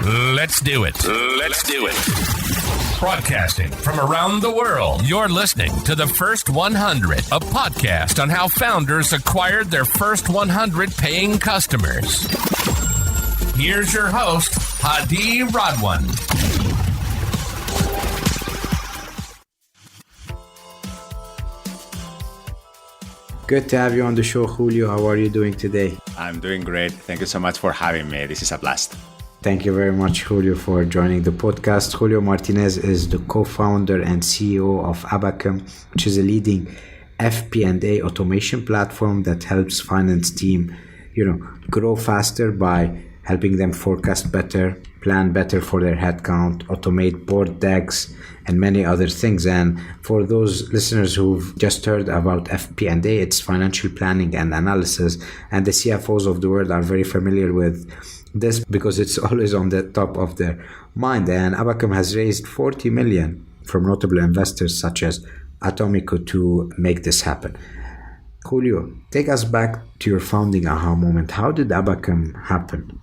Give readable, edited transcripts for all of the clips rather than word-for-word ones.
Let's do it. Let's do it. Broadcasting from around the world, you're listening to the First 100, a podcast on how founders acquired their first 100 paying customers. Here's your host, Hadi Radwan. Good to have you on the show, Julio. How are you doing today? I'm doing great. Thank you so much for having me. This is a blast. Thank you very much, Julio, for joining the podcast. Julio Martínez is the co-founder and CEO of Abacum, which is a leading FP&A automation platform that helps finance team, grow faster by helping them forecast better, plan better for their headcount, automate board decks, and many other things. And for those listeners who've just heard about FP&A, it's financial planning and analysis. And the CFOs of the world are very familiar with this because it's always on the top of their mind. And Abacum has raised 40 million from notable investors such as Atomico to make this happen. Julio, take us back to your founding aha moment. How did Abacum happen?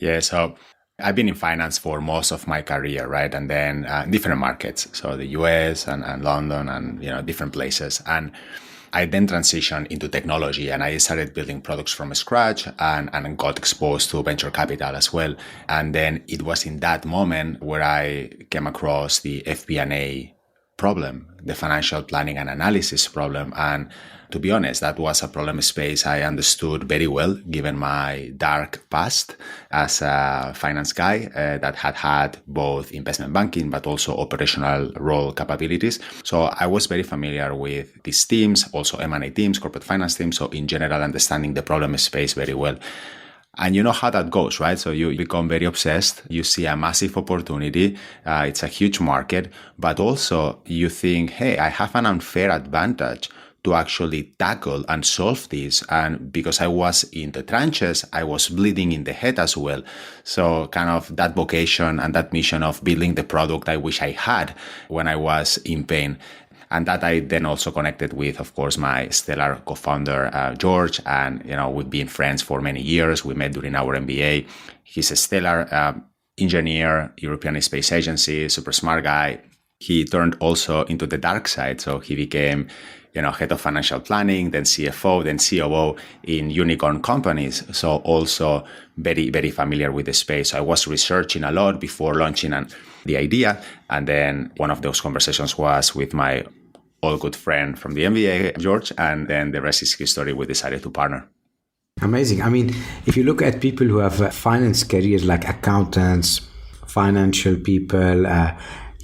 Yeah, so I've been in finance for most of my career, right? And then different markets, so the US and London and different places. And I then transitioned into technology and I started building products from scratch and got exposed to venture capital as well. And then it was in that moment where I came across the FP&A problem, the financial planning and analysis problem. And to be honest, that was a problem space I understood very well, given my dark past as a finance guy that had both investment banking, but also operational role capabilities. So I was very familiar with these teams, also M&A teams, corporate finance teams. So in general, understanding the problem space very well. And you know how that goes, right? So you become very obsessed. You see a massive opportunity. It's a huge market, but also you think, hey, I have an unfair advantage to actually tackle and solve this. And because I was in the trenches, I was bleeding in the head as well. So kind of that vocation and that mission of building the product I wish I had when I was in pain. And that I then also connected with, of course, my stellar co-founder, George. And, we've been friends for many years. We met during our MBA. He's a stellar engineer, European Space Agency, super smart guy. He turned also into the dark side. So he became head of financial planning, then CFO, then COO in unicorn companies. So also very, very familiar with the space. So I was researching a lot before launching the idea. And then one of those conversations was with my old good friend from the MBA, George. And then the rest is history. We decided to partner. Amazing. I mean, if you look at people who have finance careers like accountants, financial people,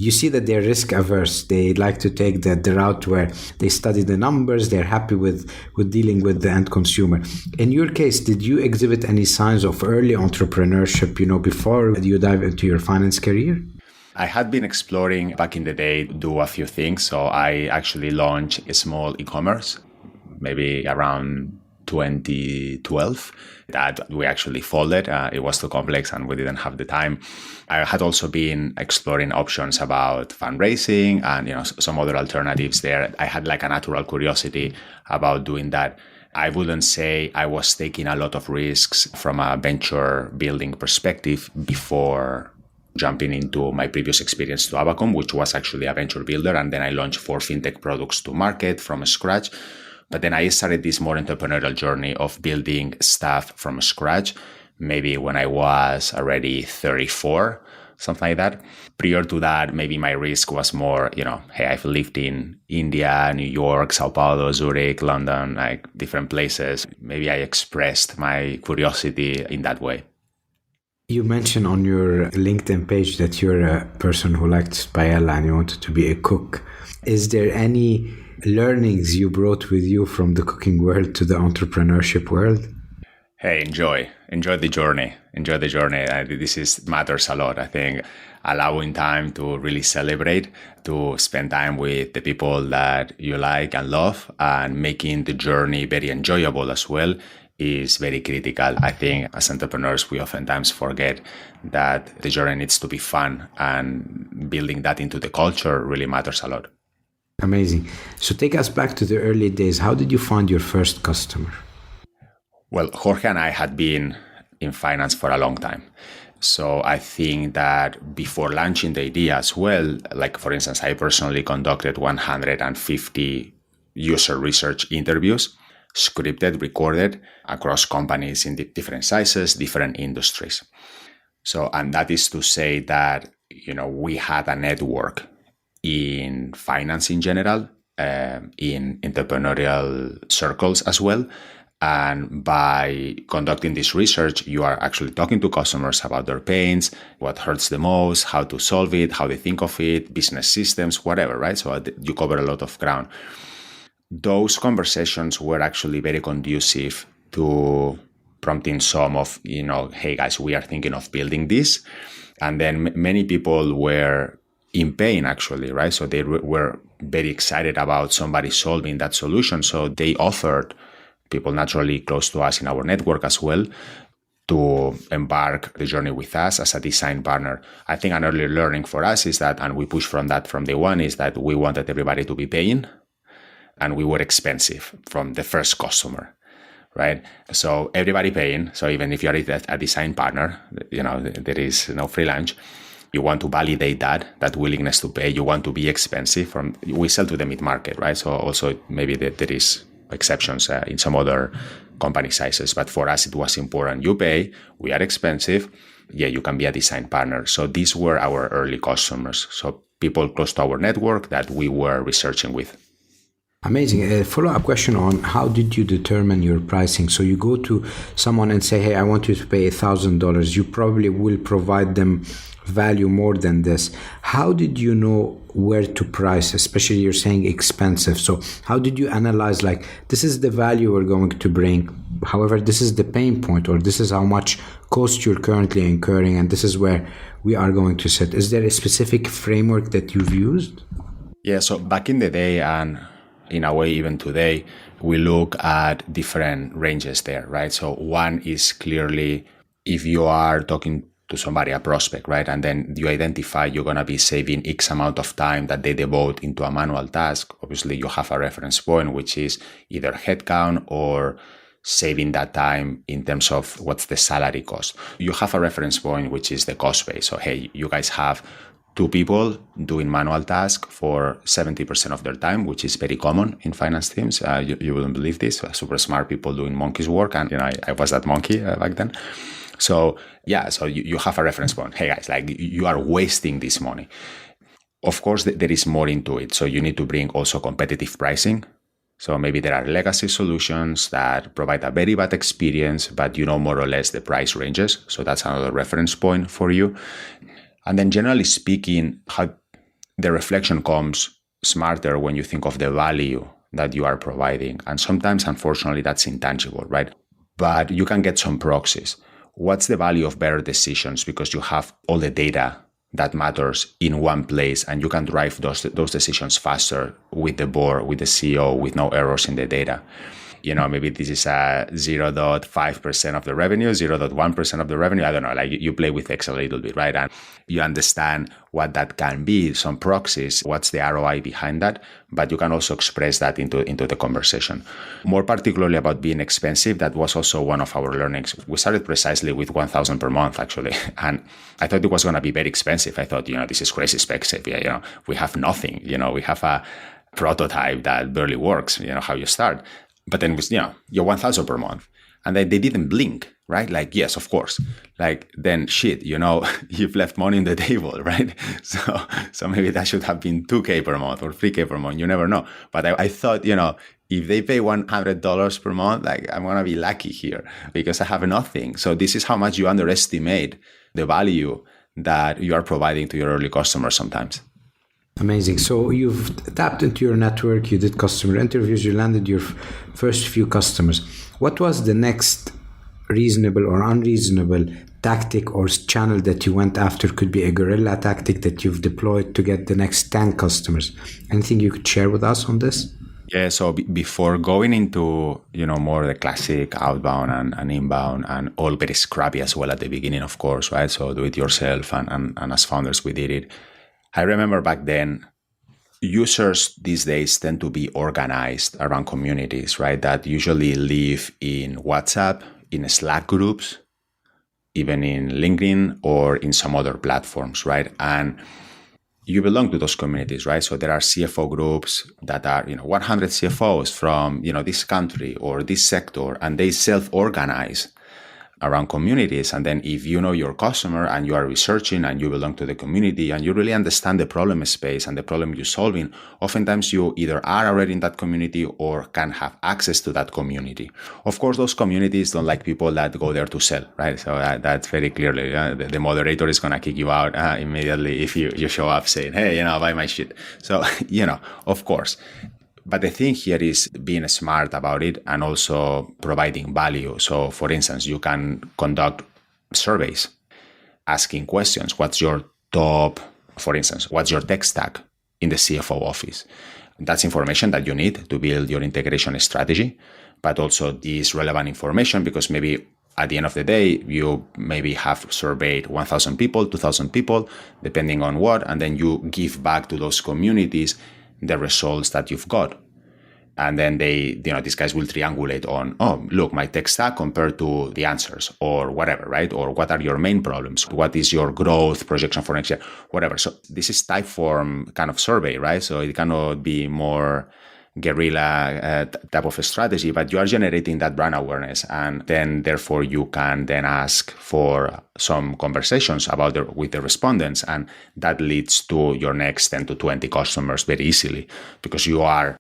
you see that they're risk averse. They like to take the route where they study the numbers. They're happy with dealing with the end consumer. In your case, did you exhibit any signs of early entrepreneurship, before you dive into your finance career? I had been exploring back in the day, do a few things. So I actually launched a small e-commerce, maybe around 2012, that we actually folded. It was too complex and we didn't have the time. I had also been exploring options about fundraising and some other alternatives there. I had like a natural curiosity about doing that. I wouldn't say I was taking a lot of risks from a venture building perspective before jumping into my previous experience to Abacum, which was actually a venture builder. And then I launched 4 fintech products to market from scratch. But then I started this more entrepreneurial journey of building stuff from scratch, maybe when I was already 34, something like that. Prior to that, maybe my risk was more, hey, I've lived in India, New York, Sao Paulo, Zurich, London, like different places. Maybe I expressed my curiosity in that way. You mentioned on your LinkedIn page that you're a person who liked paella and you wanted to be a cook. Is there any learnings you brought with you from the cooking world to the entrepreneurship world? Hey, enjoy the journey. This matters a lot. I think allowing time to really celebrate, to spend time with the people that you like and love, and making the journey very enjoyable as well is very critical. I think as entrepreneurs, we oftentimes forget that the journey needs to be fun, and building that into the culture really matters a lot. Amazing. So take us back to the early days. How did you find your first customer? Well, Jorge and I had been in finance for a long time. So I think that before launching the idea as well, like for instance, I personally conducted 150 user research interviews, scripted, recorded across companies in different sizes, different industries. So, and that is to say that, we had a network in finance in general, in entrepreneurial circles as well. And by conducting this research, you are actually talking to customers about their pains, what hurts the most, how to solve it, how they think of it, business systems, whatever, right? So you cover a lot of ground. Those conversations were actually very conducive to prompting some of, hey guys, we are thinking of building this. And then many people were in pain actually, right? So they were very excited about somebody solving that solution. So they offered people naturally close to us in our network as well to embark the journey with us as a design partner. I think an early learning for us is that, and we push from that from day one, is that we wanted everybody to be paying and we were expensive from the first customer, right? So everybody paying. So even if you're a design partner, there is no free lunch. You want to validate that willingness to pay. You want to be expensive. We sell to the mid-market, right? So also maybe there is exceptions in some other company sizes. But for us, it was important. You pay, we are expensive. Yeah, you can be a design partner. So these were our early customers. So people close to our network that we were researching with. Amazing. A follow-up question on how did you determine your pricing? So you go to someone and say, hey, I want you to pay $1,000. You probably will provide them value more than this. How did you know where to price, especially you're saying expensive? So how did you analyze, like, this is the value we're going to bring, however, this is the pain point, or this is how much cost you're currently incurring, and this is where we are going to sit? Is there a specific framework that you've used? Yeah, so back in the day, and in a way even today, we look at different ranges there, right? So one is clearly if you are talking to somebody, a prospect, right? And then you identify you're going to be saving X amount of time that they devote into a manual task. Obviously, you have a reference point, which is either headcount or saving that time in terms of what's the salary cost. You have a reference point, which is the cost base. So, hey, you guys have 2 people doing manual tasks for 70% of their time, which is very common in finance teams. You wouldn't believe this. Super smart people doing monkey's work. And, I was that monkey back then. So yeah, so you have a reference point. Hey guys, like you are wasting this money. Of course, there is more into it. So you need to bring also competitive pricing. So maybe there are legacy solutions that provide a very bad experience, but more or less the price ranges. So that's another reference point for you. And then generally speaking, how the reflection comes smarter when you think of the value that you are providing. And sometimes, unfortunately, that's intangible, right? But you can get some proxies. What's the value of better decisions? Because you have all the data that matters in one place and you can drive those decisions faster with the board, with the CEO, with no errors in the data. Maybe this is a 0.5% of the revenue, 0.1% of the revenue. I don't know, like you play with Excel a little bit, right? And you understand what that can be, some proxies, what's the ROI behind that, but you can also express that into the conversation. More particularly about being expensive, that was also one of our learnings. We started precisely with $1,000 per month, actually. And I thought it was going to be very expensive. I thought, this is crazy expensive. Yeah, we have nothing. We have a prototype that barely works, how you start. But then it was, you're 1,000 per month. And they didn't blink, right? Like, yes, of course. Like, then shit, you've left money on the table, right? So maybe that should have been $2,000 per month or $3,000 per month. You never know. But I thought, if they pay $100 per month, like I'm going to be lucky here because I have nothing. So this is how much you underestimate the value that you are providing to your early customers sometimes. Amazing. So you've tapped into your network, you did customer interviews, you landed your first few customers. What was the next reasonable or unreasonable tactic or channel that you went after? Could be a guerrilla tactic that you've deployed to get the next 10 customers. Anything you could share with us on this? Yeah, so before going into, more the classic outbound and inbound and all very scrappy as well at the beginning, of course, right? So do it yourself and as founders, we did it. I remember back then, users these days tend to be organized around communities, right? That usually live in WhatsApp, in Slack groups, even in LinkedIn or in some other platforms, right? And you belong to those communities, right? So there are CFO groups that are, 100 CFOs from, this country or this sector, and they self-organize around communities. And then if you know your customer and you are researching and you belong to the community and you really understand the problem space and the problem you're solving, oftentimes you either are already in that community or can have access to that community. Of course, those communities don't like people that go there to sell, right? So that's very clearly, the moderator is going to kick you out immediately if you show up saying, hey, buy my shit. So, of course. But the thing here is being smart about it and also providing value. So, for instance, you can conduct surveys, asking questions. What's your tech stack in the CFO office? That's information that you need to build your integration strategy, but also this relevant information because maybe at the end of the day, you maybe have surveyed 1,000 people, 2,000 people, depending on what, and then you give back to those communities the results that you've got. And then these guys will triangulate on, oh, look, my tech stack compared to the answers or whatever, right? Or what are your main problems? What is your growth projection for next year? Whatever. So this is type form kind of survey, right? So it cannot be more guerrilla type of a strategy, but you are generating that brand awareness. And then therefore you can then ask for some conversations with the respondents. And that leads to your next 10 to 20 customers very easily because you are,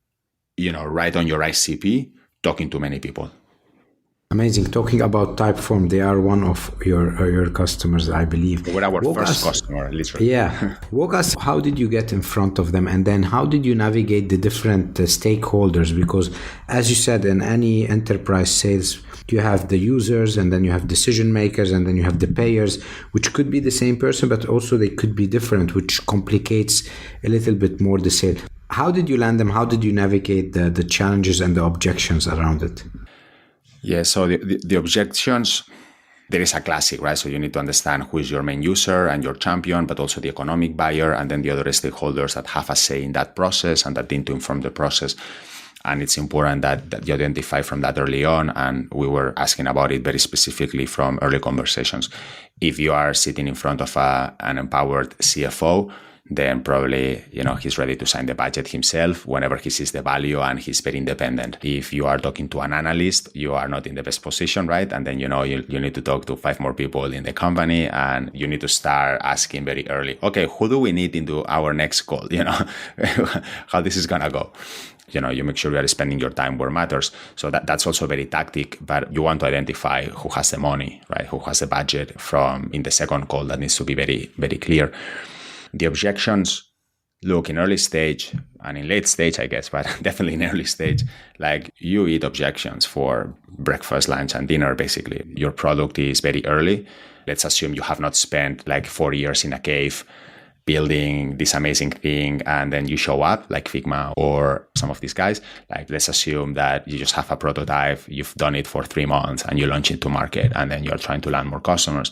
right on your ICP talking to many people. Amazing. Talking about Typeform, they are one of your customers, I believe. We're our first customer, literally. Yeah. Walk us, how did you get in front of them? And then how did you navigate the different stakeholders? Because as you said, in any enterprise sales, you have the users and then you have decision makers and then you have the payers, which could be the same person, but also they could be different, which complicates a little bit more the sale. How did you land them? How did you navigate the challenges and the objections around it? Yeah, so the objections, there is a classic, right? So you need to understand who is your main user and your champion, but also the economic buyer, and then the other stakeholders that have a say in that process and that need to inform the process. And it's important that you identify from that early on. And we were asking about it very specifically from early conversations. If you are sitting in front of an empowered CFO, then probably, he's ready to sign the budget himself whenever he sees the value and he's very independent. If you are talking to an analyst, you are not in the best position, right? And then, you need to talk to 5 more people in the company and you need to start asking very early, okay, who do we need into our next call? How this is going to go. You make sure you are spending your time where matters. So that's also very tactic, but you want to identify who has the money, right? Who has the budget from in the second call. That needs to be very, very clear. The objections, look, in early stage and in late stage, I guess, but definitely in early stage, like you eat objections for breakfast, lunch, and dinner, basically. Your product is very early. Let's assume you have not spent like 4 years in a cave building this amazing thing, and then you show up like Figma or some of these guys. Like, let's assume that you just have a prototype, you've done it for 3 months, and you launch it to market, and then you're trying to land more customers.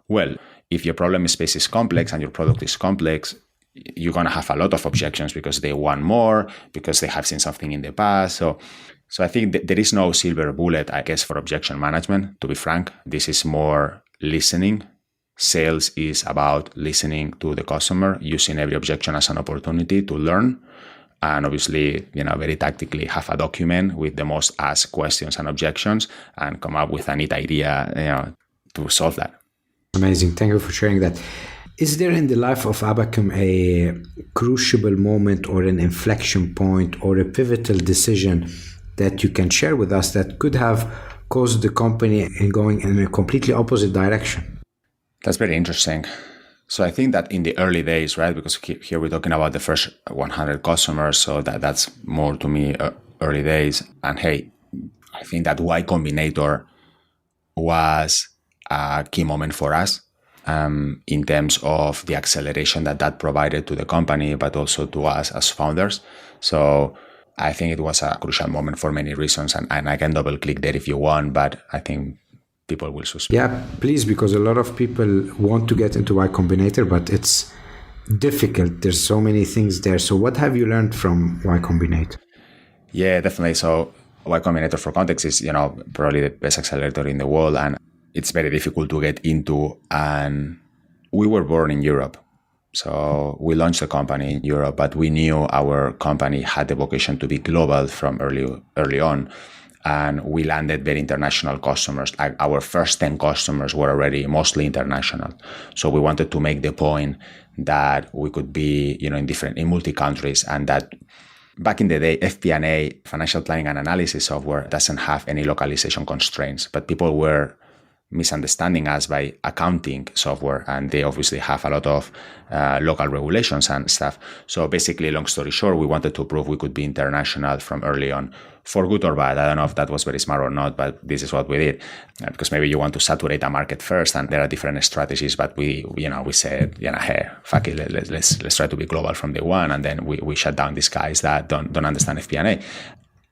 Well, if your problem space is complex and your product is complex, you're going to have a lot of objections because they want more, because they have seen something in the past. So I think there is no silver bullet, I guess, for objection management, to be frank. This is more listening. Sales is about listening to the customer, using every objection as an opportunity to learn. And obviously, very tactically have a document with the most asked questions and objections and come up with a neat idea, to solve that. Amazing. Thank you for sharing that. Is there in the life of Abacum a crucial moment or an inflection point or a pivotal decision that you can share with us that could have caused the company in going in a completely opposite direction? That's very interesting. So I think that in the early days, right, because here we're talking about the first 100 customers, so that's more to me early days. And hey, I think that Y Combinator was a key moment for us in terms of the acceleration that provided to the company, but also to us as founders. So I think it was a crucial moment for many reasons, and I can double click there if you want, but I think people will suspect. Yeah, please, because a lot of people want to get into Y Combinator, but it's difficult. There's so many things there. So what have you learned from Y Combinator? Yeah, definitely. So Y Combinator, for context, is probably the best accelerator in the world, and it's very difficult to get into. And we were born in Europe. So we launched the company in Europe, but we knew our company had the vocation to be global from early on. And we landed very international customers. Like our first 10 customers were already mostly international. So we wanted to make the point that we could be, in multi countries, and that back in the day, FP&A, financial planning and analysis software, doesn't have any localization constraints, but people were misunderstanding us by accounting software, and they obviously have a lot of local regulations and stuff. So basically, long story short, we wanted to prove we could be international from early on, for good or bad. I don't know if that was very smart or not, but this is what we did. Because maybe you want to saturate a market first, and there are different strategies. But we said, hey, fuck it, let's try to be global from day one, and then we shut down these guys that don't understand FP&A.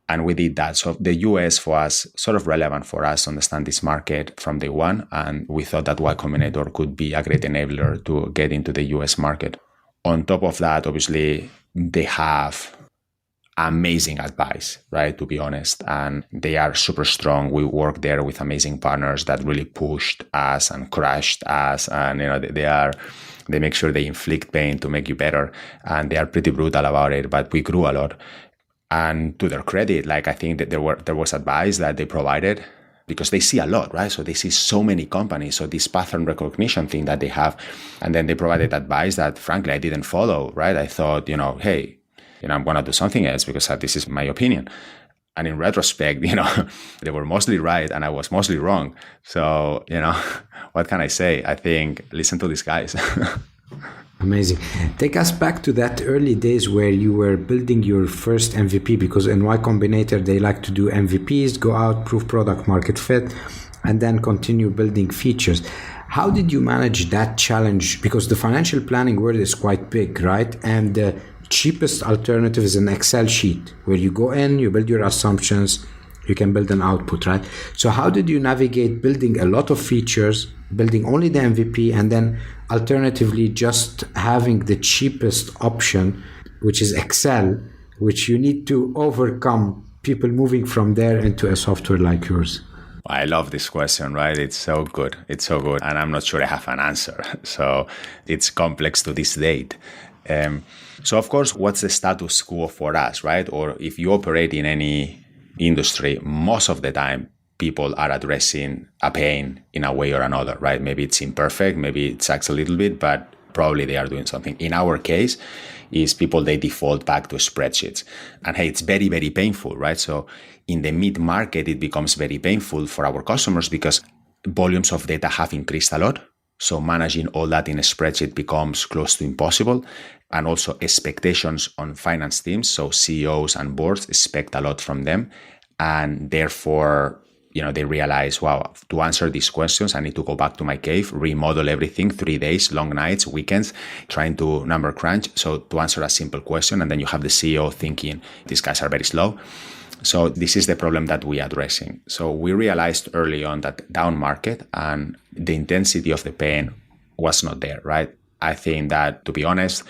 And we did that. So the US was sort of relevant for us to understand this market from day one. And we thought that Y Combinator could be a great enabler to get into the US market. On top of that, obviously, they have amazing advice, right? To be honest. And they are super strong. We work there with amazing partners that really pushed us and crushed us. And, they make sure they inflict pain to make you better. And they are pretty brutal about it, but we grew a lot. And to their credit, I think that there was advice that they provided, because they see a lot, right? So they see so many companies. So this pattern recognition thing that they have, and then they provided advice that, frankly, I didn't follow, right? I thought, hey, I'm going to do something else because this is my opinion. And in retrospect, they were mostly right and I was mostly wrong. So, what can I say? I think, listen to these guys. Amazing. Take us back to that early days where you were building your first MVP, because in Y Combinator, they like to do MVPs, go out, prove product market fit, and then continue building features. How did you manage that challenge? Because the financial planning world is quite big, right? And the cheapest alternative is an Excel sheet where you go in, you build your assumptions, you can build an output, right? So how did you navigate building a lot of features, building only the MVP, and then alternatively just having the cheapest option, which is Excel, which you need to overcome people moving from there into a software like yours? I love this question, right? It's so good. It's so good. And I'm not sure I have an answer. So it's complex to this date. So of course, what's the status quo for us, right? Or if you operate in any industry, most of the time, people are addressing a pain in a way or another, right? Maybe it's imperfect, maybe it sucks a little bit, but probably they are doing something. In our case, is people, they default back to spreadsheets. And hey, it's very, very painful, right? So in the mid-market, it becomes very painful for our customers because volumes of data have increased a lot. So managing all that in a spreadsheet becomes close to impossible. And also expectations on finance teams, so CEOs and boards expect a lot from them. And therefore, they realize, wow, to answer these questions, I need to go back to my cave, remodel everything, 3 days, long nights, weekends, trying to number crunch. So to answer a simple question, and then you have the CEO thinking, these guys are very slow. So this is the problem that we are addressing. So we realized early on that down market and the intensity of the pain was not there, right? I think that, to be honest,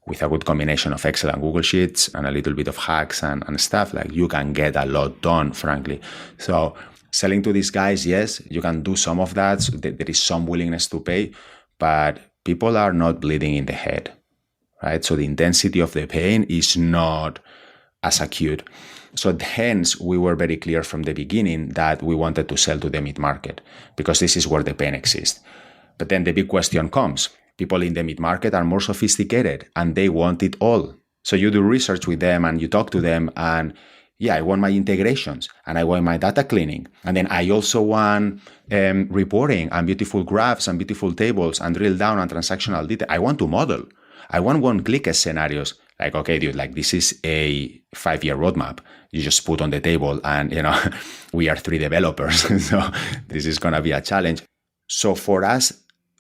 with a good combination of Excel and Google Sheets and a little bit of hacks and stuff, you can get a lot done, frankly. So selling to these guys, yes, you can do some of that. So there is some willingness to pay, but people are not bleeding in the head, right? So the intensity of the pain is not as acute. So hence, we were very clear from the beginning that we wanted to sell to the mid-market because this is where the pain exists. But then the big question comes. People in the mid-market are more sophisticated and they want it all. So you do research with them and you talk to them and, yeah, I want my integrations and I want my data cleaning. And then I also want reporting and beautiful graphs and beautiful tables and drill down on transactional data. I want to model. I want one-click scenarios. Okay, dude, this is a 5-year roadmap. You just put on the table and, we are 3 developers. So this is going to be a challenge. So for us,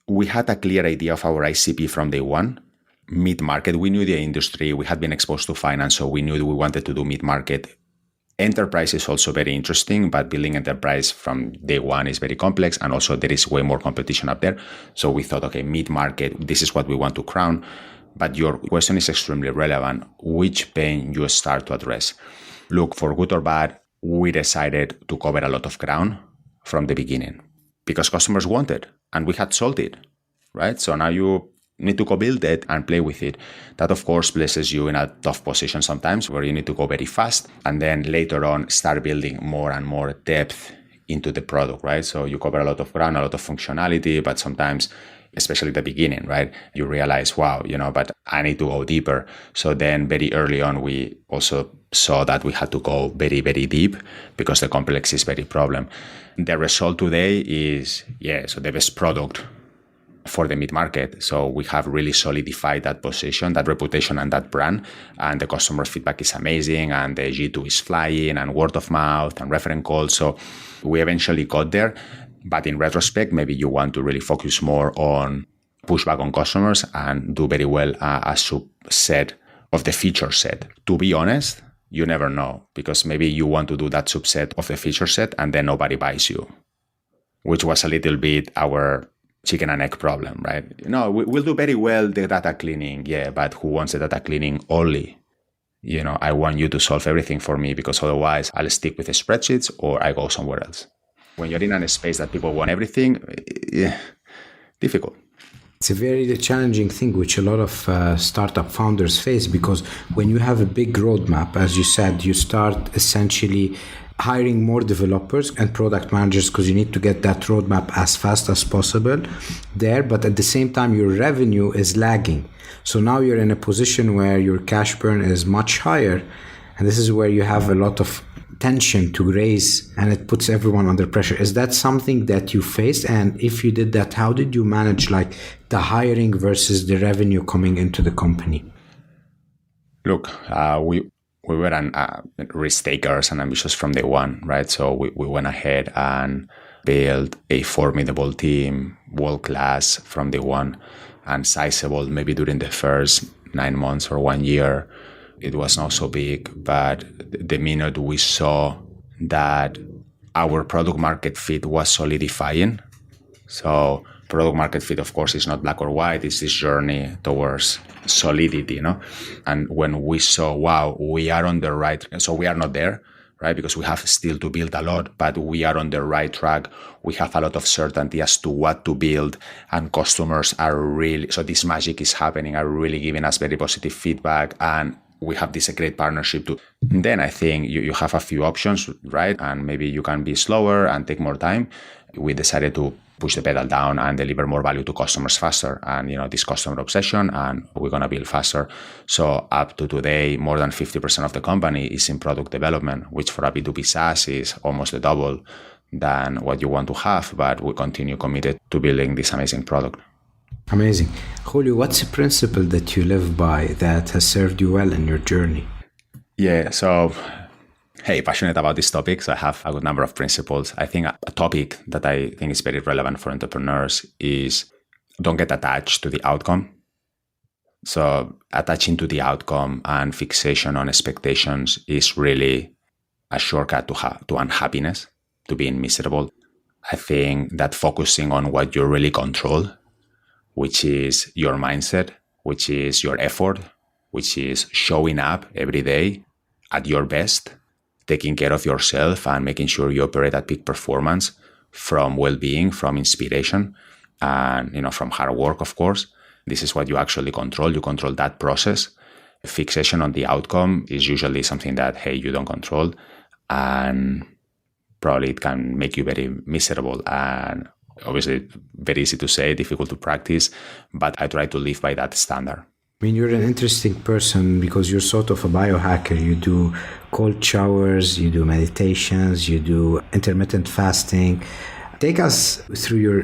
we had a clear idea of our ICP from day one. Mid-market, we knew the industry. We had been exposed to finance, so we knew we wanted to do mid-market. Enterprise is also very interesting, but building enterprise from day one is very complex. And also there is way more competition up there. So we thought, okay, mid-market, this is what we want to crown. But your question is extremely relevant. Which pain you start to address? Look, for good or bad, we decided to cover a lot of ground from the beginning. because customers want it and we had sold it, right? So now you need to go build it and play with it. That, of course, places you in a tough position sometimes where you need to go very fast and then later on start building more and more depth into the product, right? So you cover a lot of ground, a lot of functionality, but sometimes, especially at the beginning, right, you realize, wow, but I need to go deeper. So then very early on, we also saw that we had to go very, very deep because the complexity is very problem. The result today is, so the best product for the mid-market. So we have really solidified that position, that reputation and that brand. And the customer feedback is amazing. And the G2 is flying and word of mouth and reference calls. So we eventually got there. But in retrospect, maybe you want to really focus more on pushback on customers and do very well a subset of the feature set. To be honest, you never know, because maybe you want to do that subset of the feature set and then nobody buys you, which was a little bit our chicken and egg problem, right? We'll do very well the data cleaning, but who wants the data cleaning only? I want you to solve everything for me, because otherwise I'll stick with the spreadsheets or I go somewhere else. When you're in a space that people want everything, difficult. It's a very challenging thing, which a lot of startup founders face, because when you have a big roadmap, as you said, you start essentially hiring more developers and product managers because you need to get that roadmap as fast as possible there. But at the same time, your revenue is lagging. So now you're in a position where your cash burn is much higher. And this is where you have a lot of tension to raise, and it puts everyone under pressure. Is that something that you faced? And if you did that, how did you manage the hiring versus the revenue coming into the company? Look, we were risk takers and ambitious from day one, right? So we went ahead and built a formidable team, world-class from day one, and sizable maybe during the first 9 months or 1 year. It was not so big, but the minute we saw that our product market fit was solidifying. So product market fit, of course, is not black or white. It's this journey towards solidity, And when we saw, wow, we are on the right, so we are not there, right? Because we have still to build a lot, but we are on the right track. We have a lot of certainty as to what to build, and customers are really, so this magic is happening, are really giving us very positive feedback, and we have this great partnership too. Then I think you have a few options, right? And maybe you can be slower and take more time. We decided to push the pedal down and deliver more value to customers faster. And, this customer obsession, and we're going to build faster. So up to today, more than 50% of the company is in product development, which for a B2B SaaS is almost the double than what you want to have. But we continue committed to building this amazing product. Amazing. Julio, what's a principle that you live by that has served you well in your journey? So, passionate about this topic. So I have a good number of principles. I think a topic that I think is very relevant for entrepreneurs is don't get attached to the outcome. So attaching to the outcome and fixation on expectations is really a shortcut to unhappiness, to being miserable. I think that focusing on what you really control, which is your mindset, which is your effort, which is showing up every day at your best, taking care of yourself and making sure you operate at peak performance from well-being, from inspiration, and from hard work, of course. This is what you actually control. You control that process. Fixation on the outcome is usually something that, you don't control, and probably it can make you very miserable, and obviously very easy to say, difficult to practice, but I try to live by that standard. I mean, you're an interesting person because you're sort of a biohacker. You do cold showers, you do meditations, you do intermittent fasting. Take us through your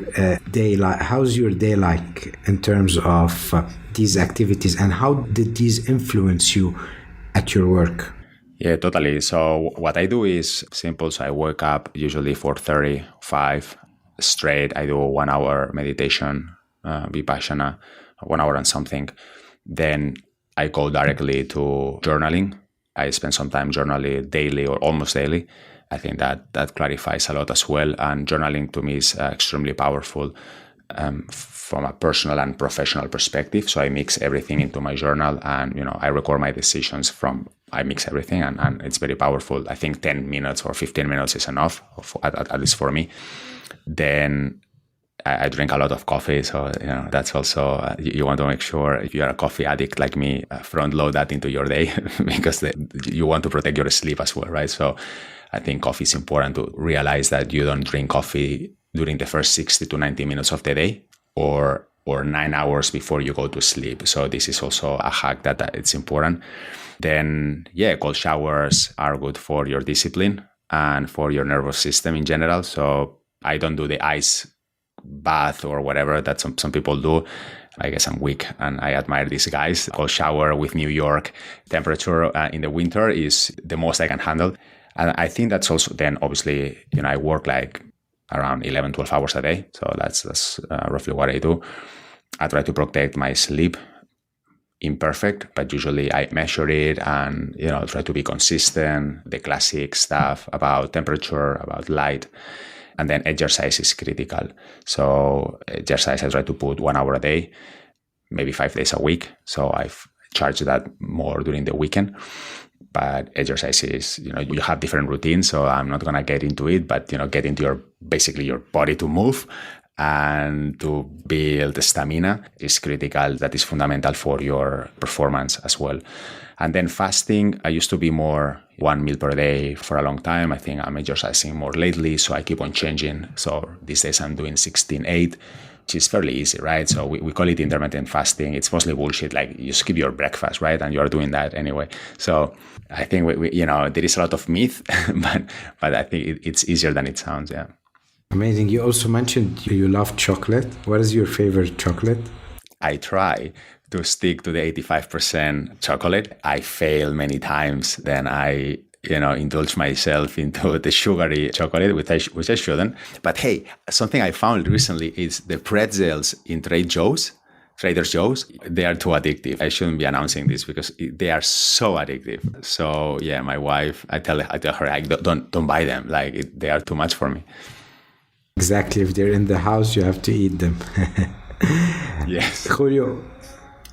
day. How's your day like in terms of these activities, and how did these influence you at your work? Yeah, totally. So what I do is simple. So I wake up usually 4:35 straight. I do 1 hour meditation, Vipassana, 1 hour and something. Then I go directly to journaling. I spend some time journaling daily or almost daily. I think that clarifies a lot as well. And journaling to me is extremely powerful. from a personal and professional perspective. So I mix everything into my journal, and I record my decisions I mix everything, and it's very powerful. I think 10 minutes or 15 minutes is enough, at least for me. Then I drink a lot of coffee, so that's also you want to make sure, if you are a coffee addict like me, front load that into your day because you want to protect your sleep as well, right? So I think coffee is important to realize that you don't drink coffee during the first 60 to 90 minutes of the day or 9 hours before you go to sleep. So this is also a hack that it's important. Then, cold showers are good for your discipline and for your nervous system in general. So I don't do the ice bath or whatever that some people do. I guess I'm weak, and I admire these guys. Cold shower with New York temperature in the winter is the most I can handle. And I think that's also then obviously, I work like around 11, 12 hours a day. So that's roughly what I do. I try to protect my sleep. Imperfect, but usually I measure it and, try to be consistent. The classic stuff about temperature, about light. And then exercise is critical. So exercise, I try to put 1 hour a day, maybe 5 days a week. So I've charged that more during the weekend. But exercise is, you have different routines. So I'm not going to get into it, but, get into basically your body to move and to build stamina is critical. That is fundamental for your performance as well. And then fasting, I used to be more 1 meal per day for a long time. I think I'm exercising more lately, so I keep on changing. So these days I'm doing 16-8, which is fairly easy, right? So we call it intermittent fasting. It's mostly bullshit. Like, you skip your breakfast, right? And you're doing that anyway. So I think we there is a lot of myth, but I think it's easier than it sounds. Yeah. Amazing. You also mentioned you love chocolate. What is your favorite chocolate? I try to stick to the 85% chocolate. I fail many times. Then I, indulge myself into the sugary chocolate, which I shouldn't. But hey, something I found recently is the pretzels in Trader Joe's, they are too addictive. I shouldn't be announcing this because they are so addictive. So yeah, my wife, I tell her, don't buy them. Like, they are too much for me. Exactly. If they're in the house, you have to eat them. Yes. Julio,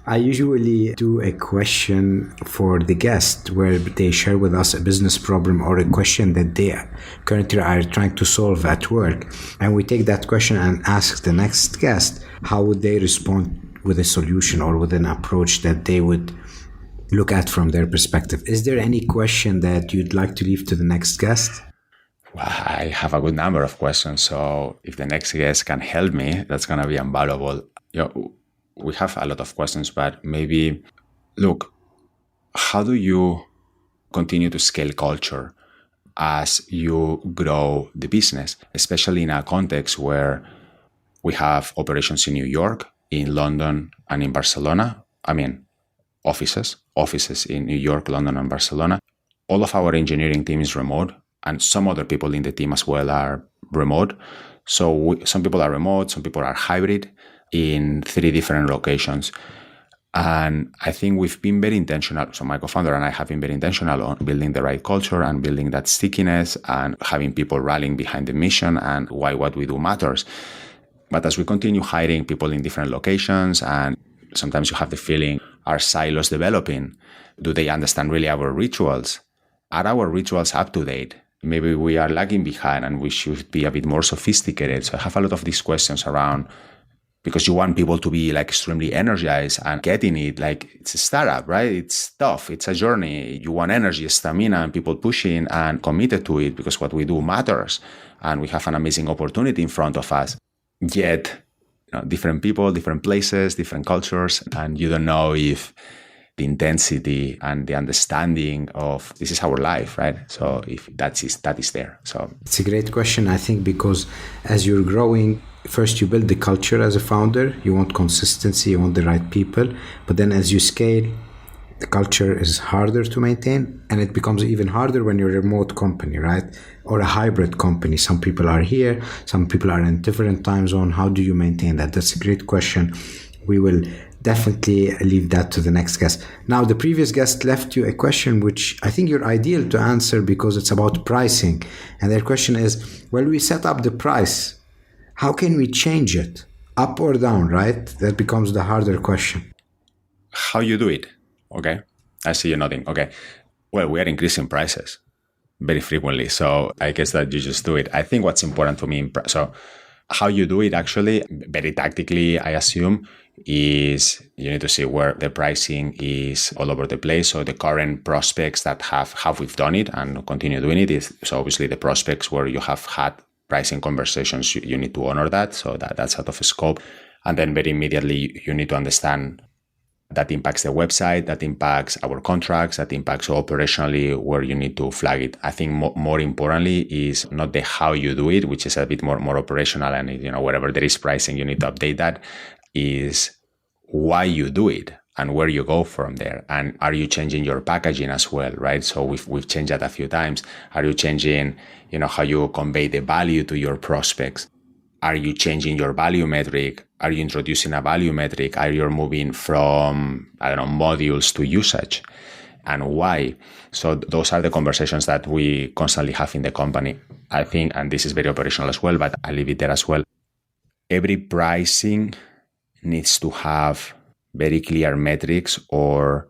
I usually do a question for the guest where they share with us a business problem or a question that they currently are trying to solve at work. And we take that question and ask the next guest, how would they respond with a solution or with an approach that they would look at from their perspective. Is there any question that you'd like to leave to the next guest? Well, I have a good number of questions. So if the next guest can help me, that's going to be invaluable. We have a lot of questions, but maybe, look, how do you continue to scale culture as you grow the business, especially in a context where we have operations in New York, in London, and in Barcelona? I mean, offices in New York, London, and Barcelona. All of our engineering team is remote, and some other people in the team as well are remote. So some people are remote, some people are hybrid in 3 different locations. And I think we've been very intentional. So my co-founder and I have been very intentional on building the right culture and building that stickiness and having people rallying behind the mission and why what we do matters. But as we continue hiring people in different locations, and sometimes you have the feeling, are silos developing? Do they understand really our rituals? Are our rituals up to date? Maybe we are lagging behind and we should be a bit more sophisticated. So I have a lot of these questions around, because you want people to be like extremely energized and getting it. Like, it's a startup, right? It's tough. It's a journey. You want energy, stamina, and people pushing and committed to it because what we do matters. And we have an amazing opportunity in front of us. Yet, different people, different places, different cultures, and you don't know if the intensity and the understanding of this is our life, right? So if that is there. So it's a great question, I think, because as you're growing, first you build the culture as a founder, you want consistency, you want the right people, but then as you scale, the culture is harder to maintain, and it becomes even harder when you're a remote company, right? Or a hybrid company. Some people are here, some people are in different time zone. How do you maintain that? That's a great question. We will definitely leave that to the next guest. Now, the previous guest left you a question which I think you're ideal to answer because it's about pricing. And their question is, well, we set up the price. How can we change it Up or down, right? That becomes the harder question. How you do it? Okay. I see you nodding. Okay. Well, we are increasing prices very frequently. So I guess that you just do it. I think what's important for me, so how you do it actually, very tactically, I assume, is you need to see where the pricing is all over the place. So the current prospects that have we've done it and continue doing it is, so obviously the prospects where you have had pricing conversations, you need to honor that. So that's out of scope. And then very immediately you need to understand that impacts the website, that impacts our contracts, that impacts operationally where you need to flag it. I think more importantly is not the how you do it, which is a bit more operational, and wherever there is pricing, you need to update that, is why you do it and where you go from there. And are you changing your packaging as well, right? So we've changed that a few times. Are you changing, how you convey the value to your prospects? Are you changing your value metric? Are you introducing a value metric? Are you moving from, modules to usage? And why? So those are the conversations that we constantly have in the company. I think, and this is very operational as well, but I leave it there as well. Every pricing needs to have very clear metrics or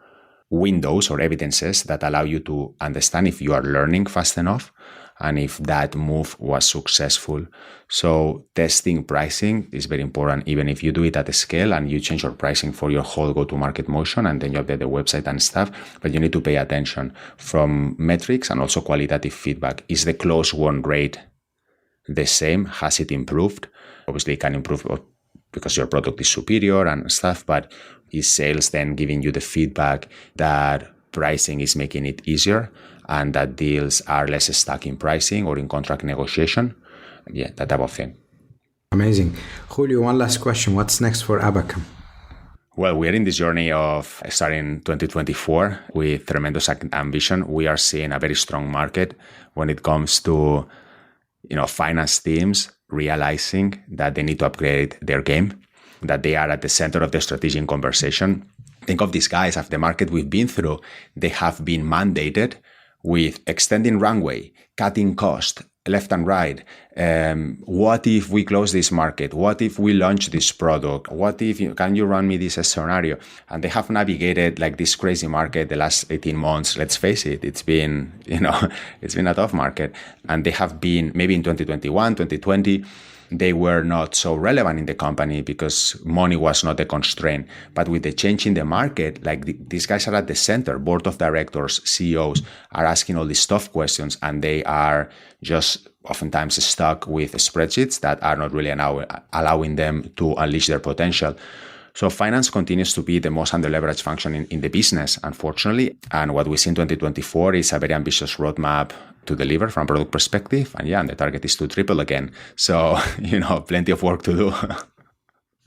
windows or evidences that allow you to understand if you are learning fast enough and if that move was successful. So testing pricing is very important, even if you do it at a scale and you change your pricing for your whole go-to-market motion and then you update the website and stuff, but you need to pay attention from metrics and also qualitative feedback. Is the close won rate the same? Has it improved? Obviously, it can improve because your product is superior and stuff, but is sales then giving you the feedback that pricing is making it easier and that deals are less stuck in pricing or in contract negotiation? Yeah, that type of thing. Amazing. Julio, one last question. What's next for Abacum? Well, we are in this journey of starting 2024 with tremendous ambition. We are seeing a very strong market when it comes to, finance teams realizing that they need to upgrade their game, that they are at the center of the strategic conversation. Think of these guys, of the market we've been through, they have been mandated with extending runway, cutting cost, left and right. What if we close this market? What if we launch this product? What if, can you run me this scenario? And they have navigated like this crazy market the last 18 months. Let's face it, it's been, it's been a tough market. And they have been, maybe in 2021, 2020, they were not so relevant in the company because money was not a constraint. But with the change in the market, like these guys are at the center, board of directors, CEOs are asking all these tough questions, and they are just oftentimes stuck with spreadsheets that are not really allowing them to unleash their potential. So finance continues to be the most under-leveraged function in the business, unfortunately. And what we see in 2024 is a very ambitious roadmap to deliver from a product perspective. And the target is to triple again. So, plenty of work to do.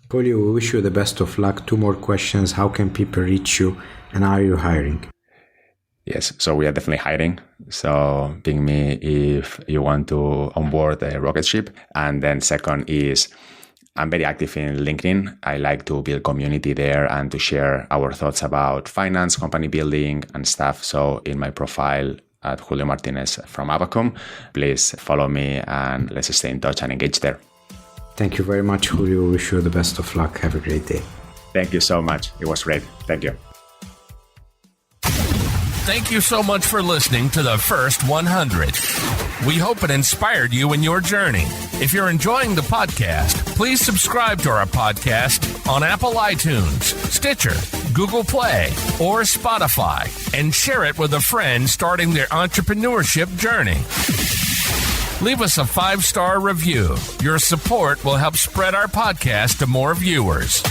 Julio, we wish you the best of luck. 2 more questions. How can people reach you and are you hiring? Yes, so we are definitely hiring. So ping me if you want to onboard a rocket ship. And then second is, I'm very active in LinkedIn. I like to build community there and to share our thoughts about finance, company building and stuff. So in my profile at Julio Martínez from Abacum, please follow me and let's stay in touch and engage there. Thank you very much, Julio. Wish you the best of luck. Have a great day. Thank you so much. It was great. Thank you. Thank you so much for listening to the First 100. We hope it inspired you in your journey. If you're enjoying the podcast, please subscribe to our podcast on Apple iTunes, Stitcher, Google Play, or Spotify, and share it with a friend starting their entrepreneurship journey. Leave us a 5-star review. Your support will help spread our podcast to more viewers.